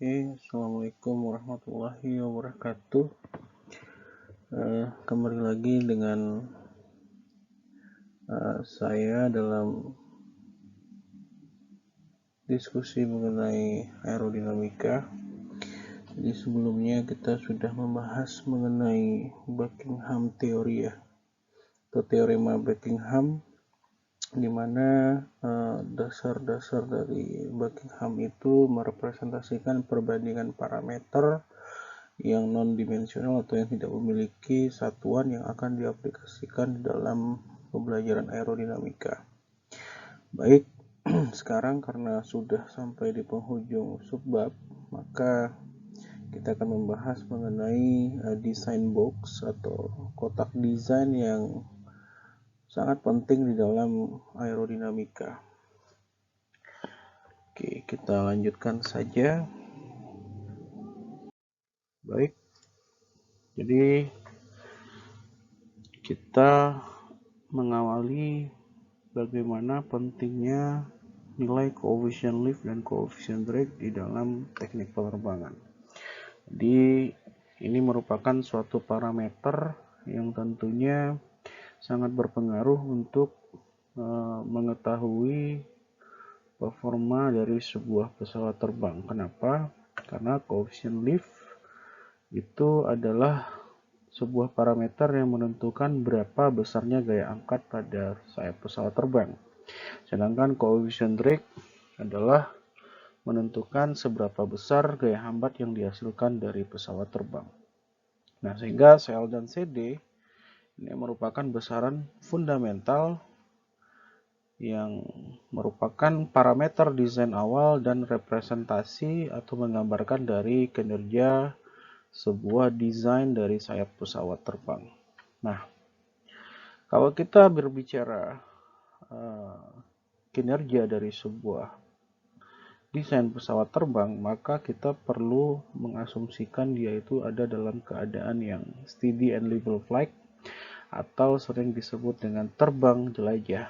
Assalamualaikum warahmatullahi wabarakatuh. Kembali lagi dengan saya dalam diskusi mengenai aerodinamika. Jadi sebelumnya kita sudah membahas mengenai Buckingham teori ya, atau teorema Buckingham, di mana dasar-dasar dari Buckingham itu merepresentasikan perbandingan parameter yang non-dimensional atau yang tidak memiliki satuan yang akan diaplikasikan di dalam pembelajaran aerodinamika. Baik, sekarang karena sudah sampai di penghujung subbab, maka kita akan membahas mengenai desain box atau kotak desain yang sangat penting di dalam aerodinamika. Oke, kita lanjutkan saja. Baik, jadi kita mengawali bagaimana pentingnya nilai koefisien lift dan koefisien drag di dalam teknik penerbangan. Jadi ini merupakan suatu parameter yang tentunya sangat berpengaruh untuk mengetahui performa dari sebuah pesawat terbang. Kenapa? Karena koefisien lift itu adalah sebuah parameter yang menentukan berapa besarnya gaya angkat pada sayap pesawat terbang. Sedangkan koefisien drag adalah menentukan seberapa besar gaya hambat yang dihasilkan dari pesawat terbang. Nah, sehingga CL dan CD ini merupakan besaran fundamental yang merupakan parameter desain awal dan representasi atau menggambarkan dari kinerja sebuah desain dari sayap pesawat terbang. Nah, kalau kita berbicara kinerja dari sebuah desain pesawat terbang, maka kita perlu mengasumsikan dia itu ada dalam keadaan yang steady and level flight atau sering disebut dengan terbang jelajah,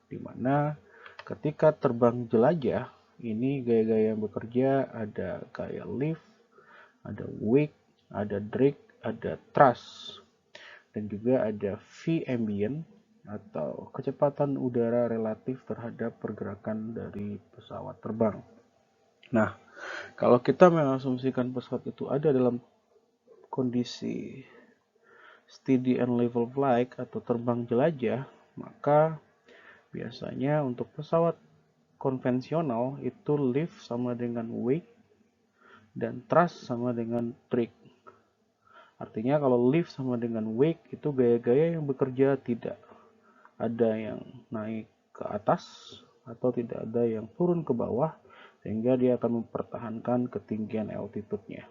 di mana ketika terbang jelajah ini gaya-gaya yang bekerja ada gaya lift, ada wake, ada drag, ada thrust, dan juga ada V ambient atau kecepatan udara relatif terhadap pergerakan dari pesawat terbang. Nah, kalau kita mengasumsikan pesawat itu ada dalam kondisi steady and level flight atau terbang jelajah, maka biasanya untuk pesawat konvensional itu lift sama dengan wake dan thrust sama dengan drag. Artinya kalau lift sama dengan wake itu gaya-gaya yang bekerja tidak ada yang naik ke atas atau tidak ada yang turun ke bawah, sehingga dia akan mempertahankan ketinggian altitude-nya.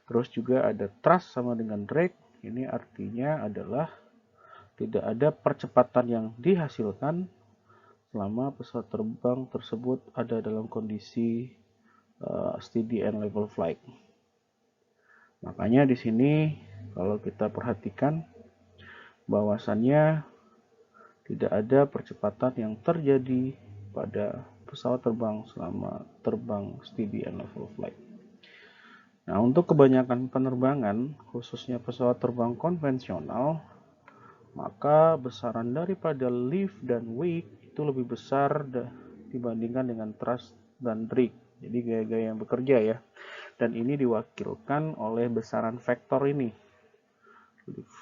Terus juga ada thrust sama dengan drag, ini artinya adalah tidak ada percepatan yang dihasilkan selama pesawat terbang tersebut ada dalam kondisi steady and level flight. Makanya di sini kalau kita perhatikan bahwasannya tidak ada percepatan yang terjadi pada pesawat terbang selama terbang steady and level flight. Nah, untuk kebanyakan penerbangan, khususnya pesawat terbang konvensional, maka besaran daripada lift dan wake itu lebih besar dibandingkan dengan thrust dan drag. Jadi gaya-gaya yang bekerja ya. Dan ini diwakilkan oleh besaran vektor ini.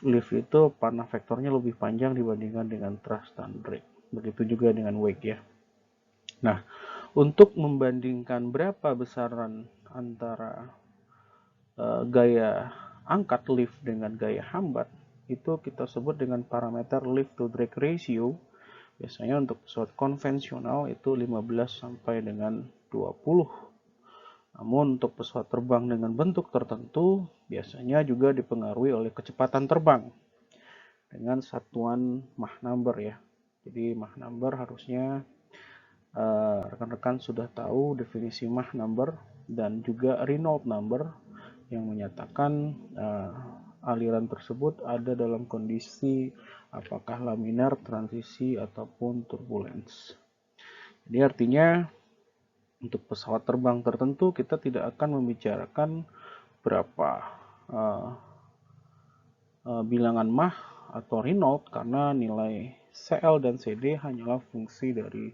Lift itu panah vektornya lebih panjang dibandingkan dengan thrust dan drag. Begitu juga dengan wake ya. Nah, untuk membandingkan berapa besaran antara gaya angkat lift dengan gaya hambat, itu kita sebut dengan parameter lift to drag ratio. Biasanya untuk pesawat konvensional itu 15 sampai dengan 20. Namun untuk pesawat terbang dengan bentuk tertentu biasanya juga dipengaruhi oleh kecepatan terbang dengan satuan Mach number ya. Jadi Mach number harusnya rekan-rekan sudah tahu definisi Mach number dan juga Reynolds number yang menyatakan aliran tersebut ada dalam kondisi apakah laminar, transisi, ataupun turbulence. Jadi artinya Untuk pesawat terbang tertentu kita tidak akan membicarakan berapa uh, bilangan Mach atau Reynolds karena nilai CL dan CD hanyalah fungsi dari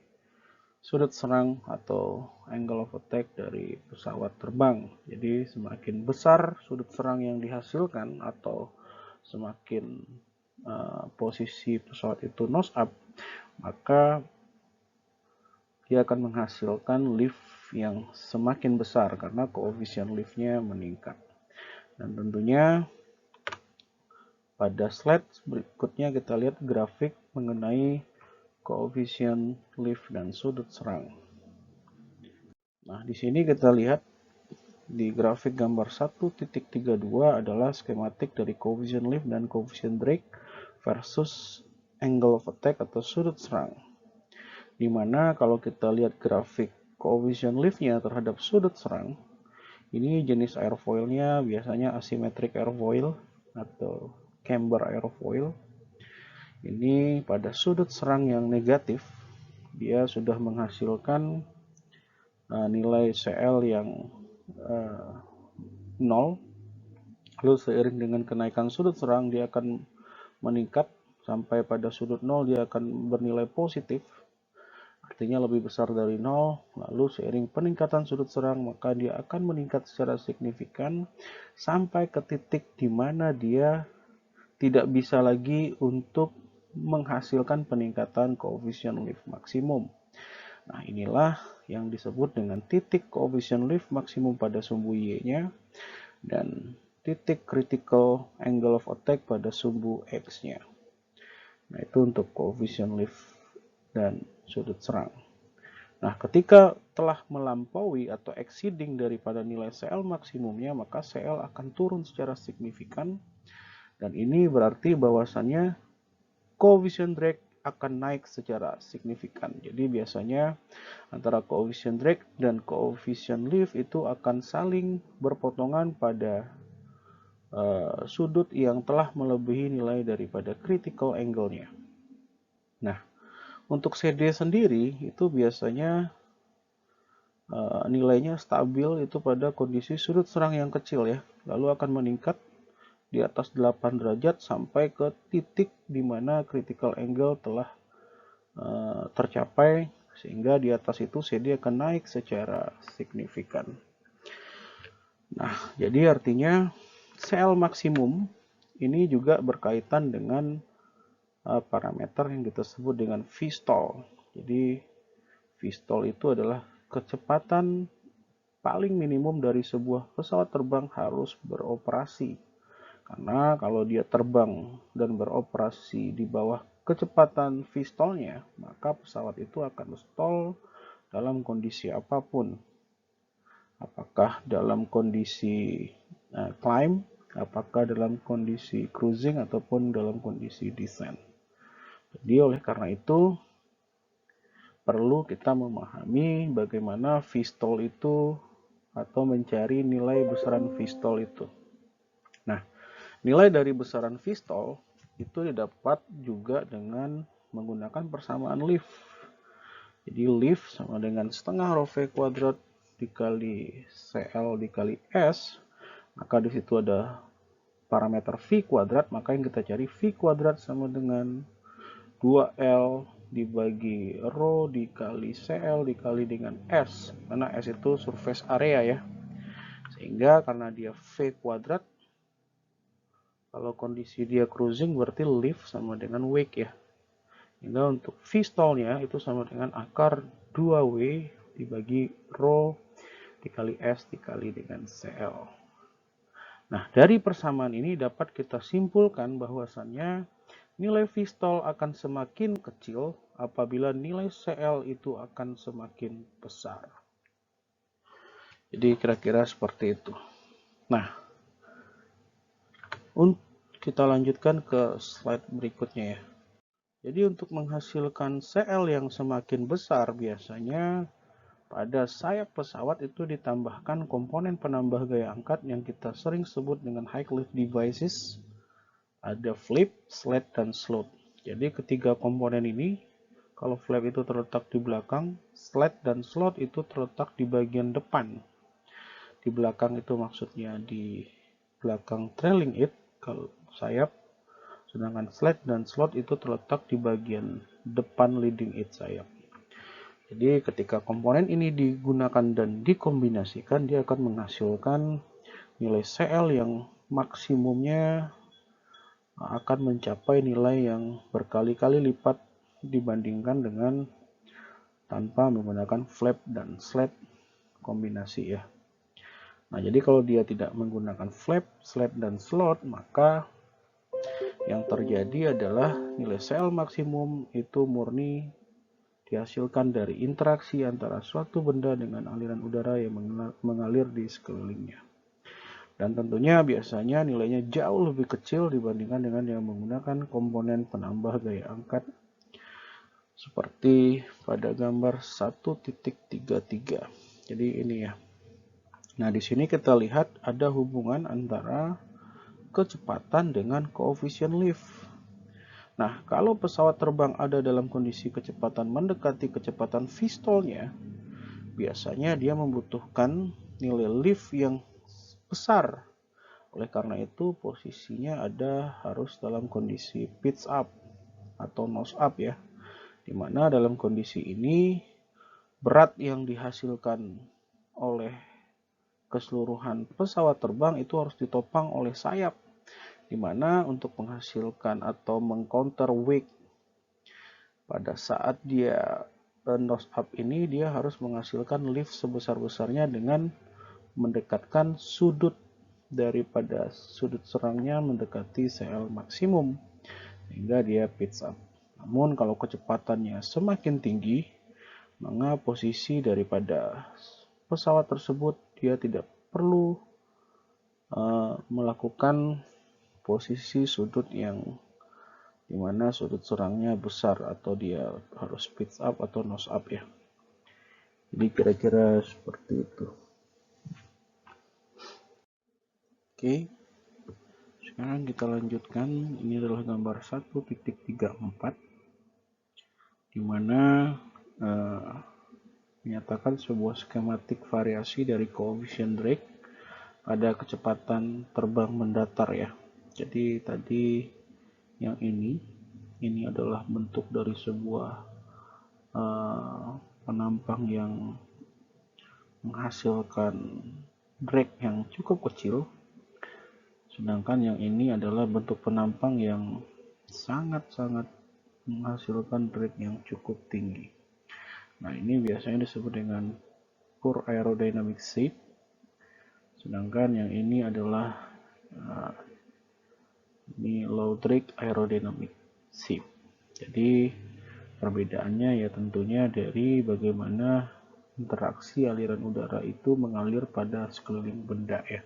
sudut serang atau angle of attack dari pesawat terbang. Jadi semakin besar sudut serang yang dihasilkan atau semakin posisi pesawat itu nose up, maka dia akan menghasilkan lift yang semakin besar karena koefisien liftnya meningkat. Dan tentunya pada slide berikutnya kita lihat grafik mengenai koefisien lift dan sudut serang. Nah, di sini kita lihat di grafik gambar 1.32 adalah skematik dari koefisien lift dan koefisien drag versus angle of attack atau sudut serang. Dimana kalau kita lihat grafik koefisien liftnya terhadap sudut serang, ini jenis airfoilnya biasanya asymmetric airfoil atau camber airfoil. Ini pada sudut serang yang negatif, dia sudah menghasilkan nilai CL yang 0. Lalu seiring dengan kenaikan sudut serang, dia akan meningkat sampai pada sudut 0, dia akan bernilai positif. Artinya lebih besar dari 0. Lalu seiring peningkatan sudut serang, maka dia akan meningkat secara signifikan sampai ke titik di mana dia tidak bisa lagi untuk menghasilkan peningkatan koefisien lift maksimum. Nah, inilah yang disebut dengan titik koefisien lift maksimum pada sumbu Y-nya dan titik critical angle of attack pada sumbu X-nya. Nah, itu untuk koefisien lift dan sudut serang. Nah, ketika telah melampaui atau exceeding daripada nilai CL maksimumnya, maka CL akan turun secara signifikan. Dan ini berarti bahwasannya koefisien drag akan naik secara signifikan. Jadi biasanya antara koefisien drag dan koefisien lift itu akan saling berpotongan pada sudut yang telah melebihi nilai daripada critical angle-nya. Nah, untuk CD sendiri itu biasanya nilainya stabil itu pada kondisi sudut serang yang kecil ya. Lalu akan meningkat di atas 8 derajat sampai ke titik di mana critical angle telah tercapai, sehingga di atas itu CD akan naik secara signifikan. Nah, jadi artinya CL maksimum ini juga berkaitan dengan parameter yang kita sebut dengan Vstall. Jadi Vstall itu adalah kecepatan paling minimum dari sebuah pesawat terbang harus beroperasi. Karena kalau dia terbang dan beroperasi di bawah kecepatan Vstall-nya, maka pesawat itu akan stall dalam kondisi apapun. Apakah dalam kondisi climb, apakah dalam kondisi cruising, ataupun dalam kondisi descent. Jadi oleh karena itu, perlu kita memahami bagaimana Vstall itu atau mencari nilai besaran Vstall itu. Nah, nilai dari besaran Vstall itu didapat juga dengan menggunakan persamaan lift. Jadi lift sama dengan setengah rho V kuadrat dikali CL dikali S, maka di situ ada parameter V kuadrat, maka yang kita cari V kuadrat sama dengan 2L dibagi rho dikali CL dikali dengan S, karena S itu surface area ya. Sehingga karena dia V kuadrat, kalau kondisi dia cruising berarti lift sama dengan wake ya. Sehingga untuk Vstall-nya itu sama dengan akar 2W dibagi rho dikali S dikali dengan CL. Nah, dari persamaan ini dapat kita simpulkan bahwasannya nilai Vstall akan semakin kecil apabila nilai CL itu akan semakin besar. Jadi kira-kira seperti itu. Nah, kita lanjutkan ke slide berikutnya ya. Jadi untuk menghasilkan CL yang semakin besar biasanya pada sayap pesawat itu ditambahkan komponen penambah gaya angkat yang kita sering sebut dengan high lift devices. Ada flip, slat, dan slot. Jadi ketiga komponen ini Kalau flap itu terletak di belakang, slat dan slot itu terletak di bagian depan. Di belakang itu maksudnya di belakang trailing edge kalau sayap, sedangkan slat dan slot itu terletak di bagian depan leading edge sayap. Jadi ketika komponen ini digunakan dan dikombinasikan, dia akan menghasilkan nilai CL yang maksimumnya akan mencapai nilai yang berkali-kali lipat dibandingkan dengan tanpa menggunakan flap dan slat kombinasi ya. Nah, jadi kalau dia tidak menggunakan flap, slat, dan slot, maka yang terjadi adalah nilai CL maksimum itu murni dihasilkan dari interaksi antara suatu benda dengan aliran udara yang mengalir di sekelilingnya. Dan tentunya biasanya nilainya jauh lebih kecil dibandingkan dengan yang menggunakan komponen penambah gaya angkat seperti pada gambar 1.33. Jadi ini ya. Nah, di sini kita lihat ada hubungan antara kecepatan dengan koefisien lift. Nah, kalau pesawat terbang ada dalam kondisi kecepatan mendekati kecepatan Vstallnya, biasanya dia membutuhkan nilai lift yang besar. Oleh karena itu, posisinya harus dalam kondisi pitch up atau nose up ya. Dimana dalam kondisi ini, berat yang dihasilkan oleh keseluruhan pesawat terbang itu harus ditopang oleh sayap. Dimana untuk menghasilkan atau mengcounter wake pada saat dia nose up ini, dia harus menghasilkan lift sebesar-besarnya dengan mendekatkan sudut daripada sudut serangnya mendekati CL maksimum sehingga dia pitch up. Namun kalau kecepatannya semakin tinggi, maka posisi daripada pesawat tersebut dia tidak perlu melakukan posisi sudut yang dimana sudut serangnya besar atau dia harus pitch up atau nose up ya. Jadi kira-kira seperti itu. Oke, sekarang kita lanjutkan. Ini adalah gambar 1.34 dimana menyatakan sebuah skematik variasi dari koefisien drag pada kecepatan terbang mendatar ya. Jadi tadi yang ini adalah bentuk dari sebuah penampang yang menghasilkan drag yang cukup kecil, sedangkan yang ini adalah bentuk penampang yang sangat-sangat menghasilkan drag yang cukup tinggi. Nah, ini biasanya disebut dengan poor aerodynamic shape, sedangkan yang ini adalah ini low drag aerodynamic shape. Jadi perbedaannya ya tentunya dari bagaimana interaksi aliran udara itu mengalir pada sekeliling benda ya.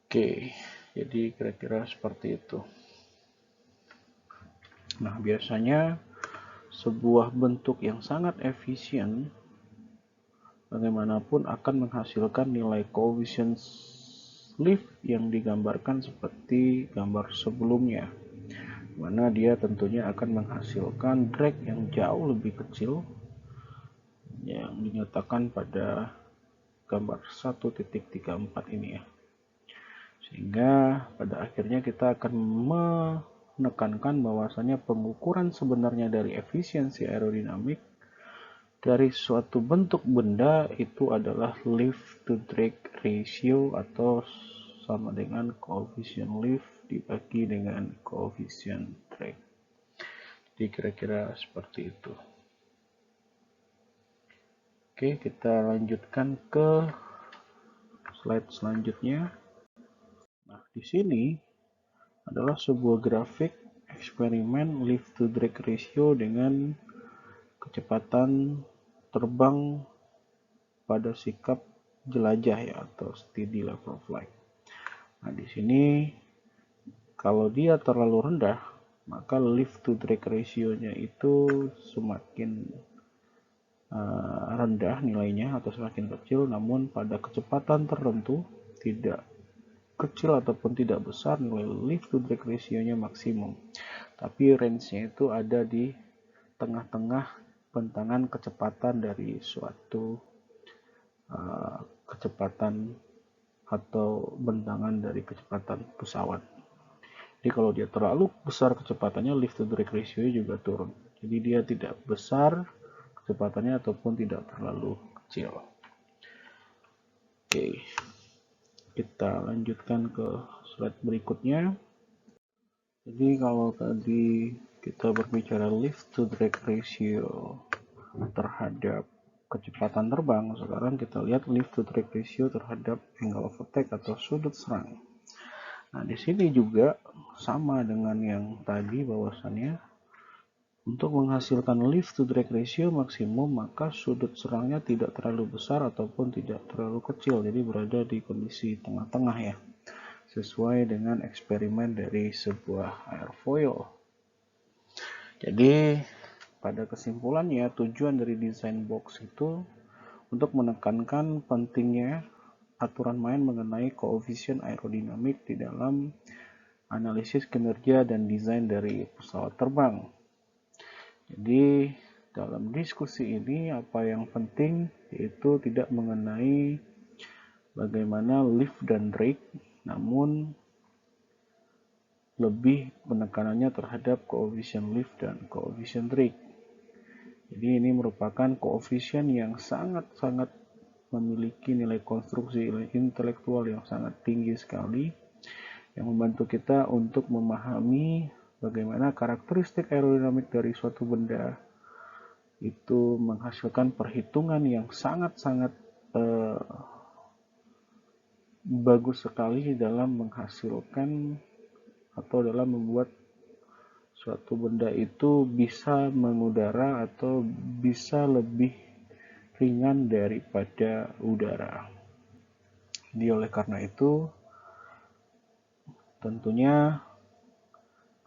Oke, jadi kira-kira seperti itu. Nah, biasanya sebuah bentuk yang sangat efisien bagaimanapun akan menghasilkan nilai koefisien lift yang digambarkan seperti gambar sebelumnya, mana dia tentunya akan menghasilkan drag yang jauh lebih kecil yang dinyatakan pada gambar 1.34 ini ya. Sehingga pada akhirnya kita akan menekankan bahwasanya pengukuran sebenarnya dari efisiensi aerodinamik dari suatu bentuk benda itu adalah lift to drag ratio atau sama dengan koefisien lift dibagi dengan koefisien drag. Jadi kira-kira seperti itu. Oke, kita lanjutkan ke slide selanjutnya. Nah, di sini adalah sebuah grafik eksperimen lift to drag ratio dengan kecepatan terbang pada sikap jelajah ya atau steady level flight. Nah, di sini kalau dia terlalu rendah, maka lift to drag ratio-nya itu semakin rendah nilainya atau semakin kecil, namun pada kecepatan tertentu tidak kecil ataupun tidak besar, nilai lift to drag ratio-nya maksimum. Tapi range-nya itu ada di tengah-tengah bentangan kecepatan dari suatu kecepatan atau bentangan dari kecepatan pesawat. Jadi kalau dia terlalu besar kecepatannya, lift to drag ratio juga turun. Jadi dia tidak besar kecepatannya ataupun tidak terlalu kecil. Oke, kita lanjutkan ke slide berikutnya. Jadi kalau tadi kita berbicara lift to drag ratio terhadap kecepatan terbang, sekarang kita lihat lift to drag ratio terhadap angle of attack atau sudut serang. Nah, di sini juga sama dengan yang tadi, bahwasannya untuk menghasilkan lift to drag ratio maksimum, maka sudut serangnya tidak terlalu besar ataupun tidak terlalu kecil, jadi berada di kondisi tengah-tengah ya, sesuai dengan eksperimen dari sebuah airfoil. Jadi pada kesimpulannya, tujuan dari desain box itu untuk menekankan pentingnya aturan main mengenai koefisien aerodinamik di dalam analisis kinerja dan desain dari pesawat terbang. Jadi dalam diskusi ini apa yang penting yaitu tidak mengenai bagaimana lift dan drag, namun lebih penekanannya terhadap koefisien lift dan koefisien drag. Jadi ini merupakan koefisien yang sangat-sangat memiliki nilai konstruksi intelektual yang sangat tinggi sekali, yang membantu kita untuk memahami bagaimana karakteristik aerodinamik dari suatu benda itu menghasilkan perhitungan yang sangat-sangat bagus sekali dalam menghasilkan atau dalam membuat suatu benda itu bisa mengudara atau bisa lebih ringan daripada udara. Jadi oleh karena itu, tentunya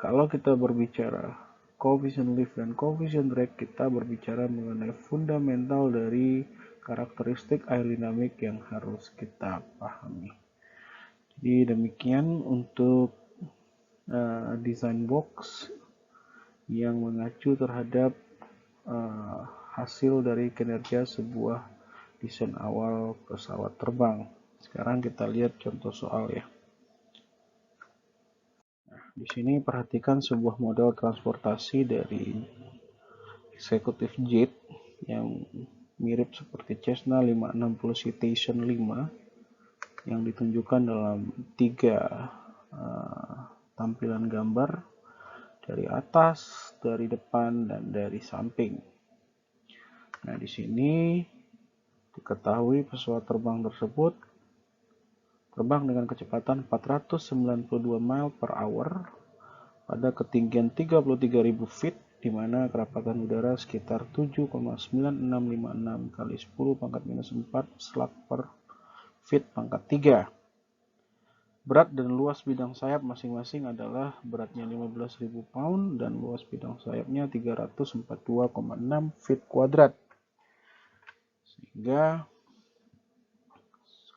kalau kita berbicara koefisien lift dan koefisien drag, kita berbicara mengenai fundamental dari karakteristik aerodinamik yang harus kita pahami. Jadi demikian untuk desain box yang mengacu terhadap hasil dari kinerja sebuah desain awal pesawat terbang. Sekarang kita lihat contoh soal ya. Nah, di sini perhatikan sebuah model transportasi dari eksekutif jet yang mirip seperti Cessna 560 Citation 5 yang ditunjukkan dalam 3 tampilan gambar, dari atas, dari depan, dan dari samping. Nah, di sini diketahui pesawat terbang tersebut terbang dengan kecepatan 492 mile per hour pada ketinggian 33.000 feet, di mana kerapatan udara sekitar 7,9656 kali 10 pangkat minus 4 slug per feet pangkat 3. Berat dan luas bidang sayap masing-masing adalah beratnya 15.000 pound dan luas bidang sayapnya 342,6 feet kuadrat. Sehingga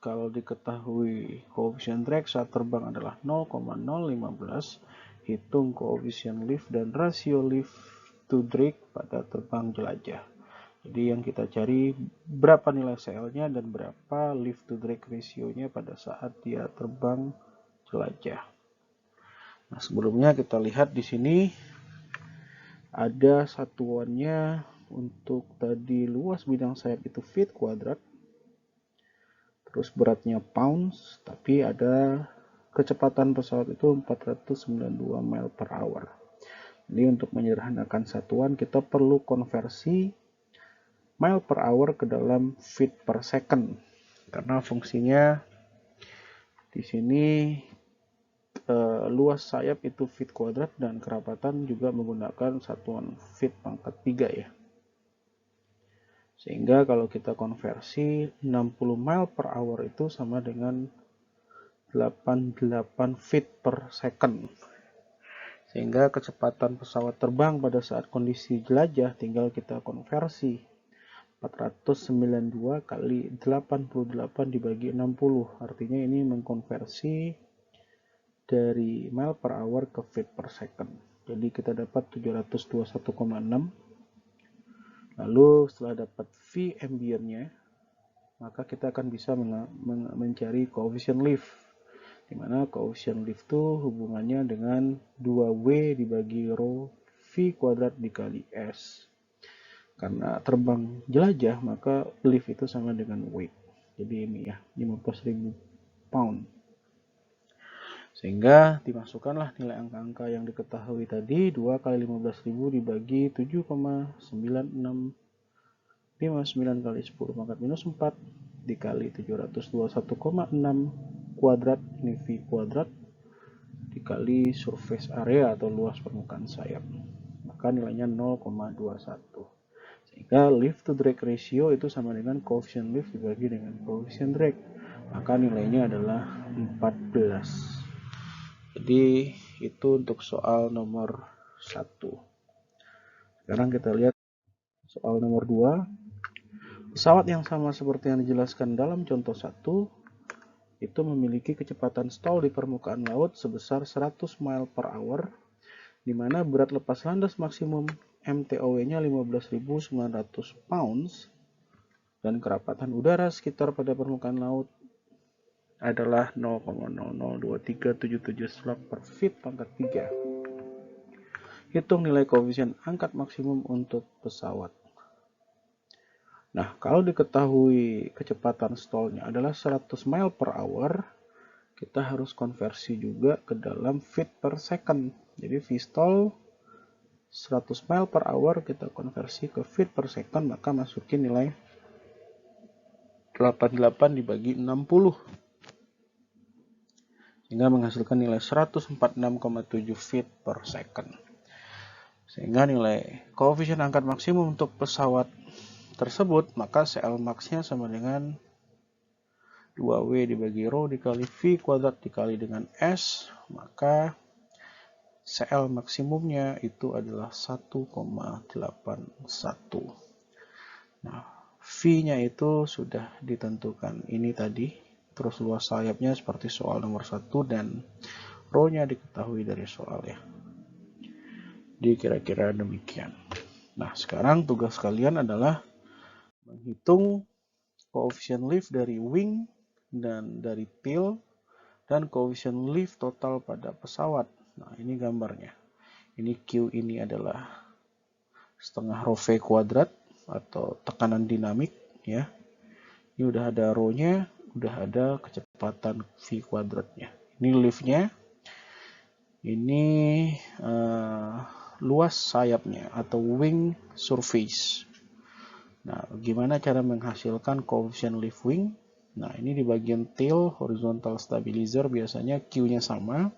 kalau diketahui koefisien drag saat terbang adalah 0,015, hitung koefisien lift dan rasio lift to drag pada terbang jelajah. Jadi yang kita cari berapa nilai CL-nya dan berapa lift to drag ratio-nya pada saat dia terbang jelajah. Nah, sebelumnya kita lihat di sini ada satuannya. Untuk tadi luas bidang sayap itu feet kuadrat, terus beratnya pounds, tapi ada kecepatan pesawat itu 492 mile per hour. Jadi untuk menyederhanakan satuan, kita perlu konversi mile per hour ke dalam feet per second, karena fungsinya di sini luas sayap itu feet kuadrat dan kerapatan juga menggunakan satuan feet pangkat 3 ya. Sehingga kalau kita konversi 60 mile per hour itu sama dengan 88 feet per second. Sehingga kecepatan pesawat terbang pada saat kondisi jelajah tinggal kita konversi 492 kali 88 dibagi 60. Artinya ini mengkonversi dari mile per hour ke feet per second. Jadi kita dapat 721,6. Lalu setelah dapat V ambientnya, maka kita akan bisa mencari coefficient lift, di mana coefficient lift itu hubungannya dengan 2W dibagi rho V kuadrat dikali S. Karena terbang jelajah, maka lift itu sama dengan weight. Jadi ini ya, 15.000 pound. Sehingga dimasukkanlah nilai angka-angka yang diketahui tadi, 2 kali 15.000 dibagi 7,9659 kali 10 pangkat minus 4 dikali 721,6 kuadrat, ini V kuadrat, dikali surface area atau luas permukaan sayap. Maka nilainya 0,21. Sehingga lift to drag ratio itu sama dengan coefficient lift dibagi dengan coefficient drag. Maka nilainya adalah 14. Jadi itu untuk soal nomor 1. Sekarang kita lihat soal nomor 2. Pesawat yang sama seperti yang dijelaskan dalam contoh 1 itu memiliki kecepatan stall di permukaan laut sebesar 100 mile per hour, di mana berat lepas landas maksimum MTOW-nya 15.900 pounds dan kerapatan udara sekitar pada permukaan laut adalah 0,0023778 slug per feet pangkat 3. Hitung nilai koefisien angkat maksimum untuk pesawat. Nah, kalau diketahui kecepatan stallnya adalah 100 mile per hour, kita harus konversi juga ke dalam feet per second. Jadi Vstall 100 mile per hour kita konversi ke feet per second, maka masukin nilai 88 dibagi 60. Sehingga menghasilkan nilai 146,7 feet per second. Sehingga nilai koefisien angkat maksimum untuk pesawat tersebut, maka CL max-nya sama dengan 2W dibagi rho dikali V kuadrat dikali dengan S, maka CL maksimumnya itu adalah 1,81. Nah, V-nya itu sudah ditentukan ini tadi, terus luas sayapnya seperti soal nomor 1 dan rho-nya diketahui dari soal ya. Jadi kira-kira demikian. Nah, sekarang tugas kalian adalah menghitung coefficient lift dari wing dan dari tail dan coefficient lift total pada pesawat. Nah, ini gambarnya. Ini Q ini adalah setengah rho V kuadrat atau tekanan dinamik ya. Ini udah ada rho-nya, udah ada kecepatan V kuadratnya. Ini lift-nya. Ini luas sayapnya atau wing surface. Nah, gimana cara menghasilkan coefficient lift wing? Nah, ini di bagian tail horizontal stabilizer biasanya Q-nya sama.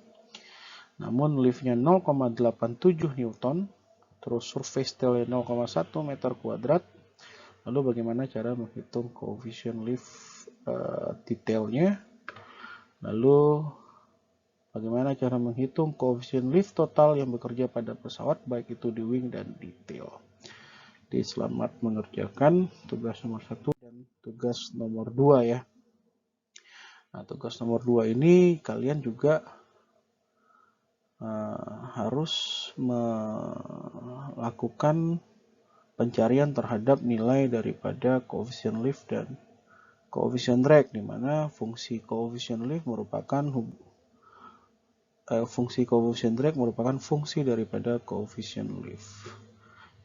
Namun lift-nya 0,87 Newton, terus surface tail-nya 0,1 meter kuadrat. Lalu bagaimana cara menghitung coefficient lift detailnya? Lalu bagaimana cara menghitung coefficient lift total yang bekerja pada pesawat, baik itu di wing dan di tail. Jadi selamat mengerjakan tugas nomor 1 dan tugas nomor 2 ya. Nah, tugas nomor 2 ini kalian juga harus melakukan pencarian terhadap nilai daripada coefficient lift dan coefficient drag, di mana fungsi coefficient lift merupakan fungsi coefficient drag merupakan fungsi daripada coefficient lift.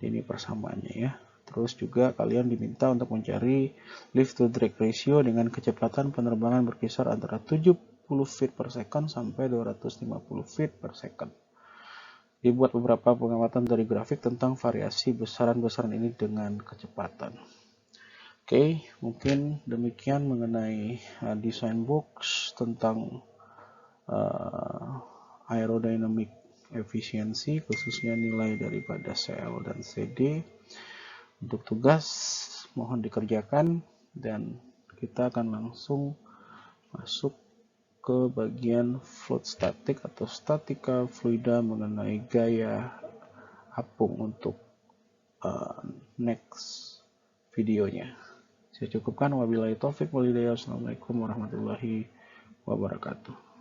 Ini persamaannya ya. Terus juga kalian diminta untuk mencari lift to drag ratio dengan kecepatan penerbangan berkisar antara 70 feet per second sampai 250 feet per second. Dibuat beberapa pengamatan dari grafik tentang variasi besaran-besaran ini dengan kecepatan. Oke, mungkin demikian mengenai design books tentang aerodynamic efisiensi, khususnya nilai daripada CL dan CD. Untuk tugas mohon dikerjakan dan kita akan langsung masuk ke bagian fluid static atau statika fluida mengenai gaya apung untuk next videonya. Saya cukupkan, wabillahi taufik walhidayah. Assalamualaikum warahmatullahi wabarakatuh.